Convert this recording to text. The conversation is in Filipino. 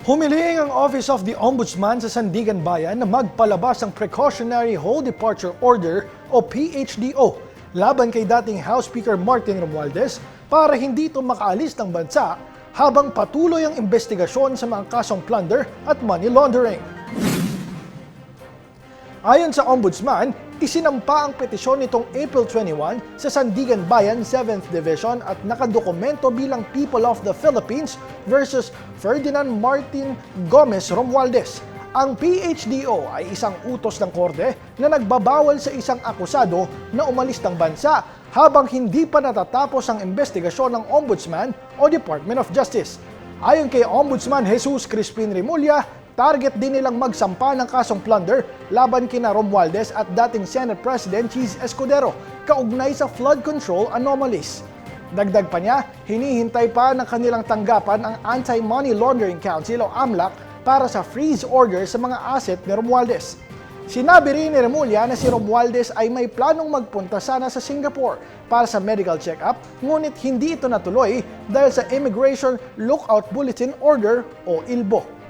Humiling ang Office of the Ombudsman sa Sandigan Bayan na magpalabas ng Precautionary Whole Departure Order o PHDO laban kay dating House Speaker Martin Romualdez para hindi ito makaalis ng bansa habang patuloy ang investigasyon sa mga kasong plunder at money laundering. Ayon sa Ombudsman, isinampa ang petisyon nitong April 21 sa Sandigan Bayan 7th Division at nakadokumento bilang People of the Philippines versus Ferdinand Martin Gomez Romualdez. Ang PHDO ay isang utos ng korte na nagbabawal sa isang akusado na umalis ng bansa habang hindi pa natatapos ang investigasyon ng Ombudsman o Department of Justice. Ayon kay Ombudsman Jesus Crispin Remulla, target din nilang magsampa ng kasong plunder laban kina Romualdez at dating Senate President Cheese Escudero kaugnay sa flood control anomalies. Dagdag pa niya, hinihintay pa ng kanilang tanggapan ang Anti-Money Laundering Council o AMLAC para sa freeze order sa mga asset ni Romualdez. Sinabi rin ni Remulla na si Romualdez ay may planong magpunta sana sa Singapore para sa medical check-up, ngunit hindi ito natuloy dahil sa Immigration Lookout Bulletin Order o ILBO.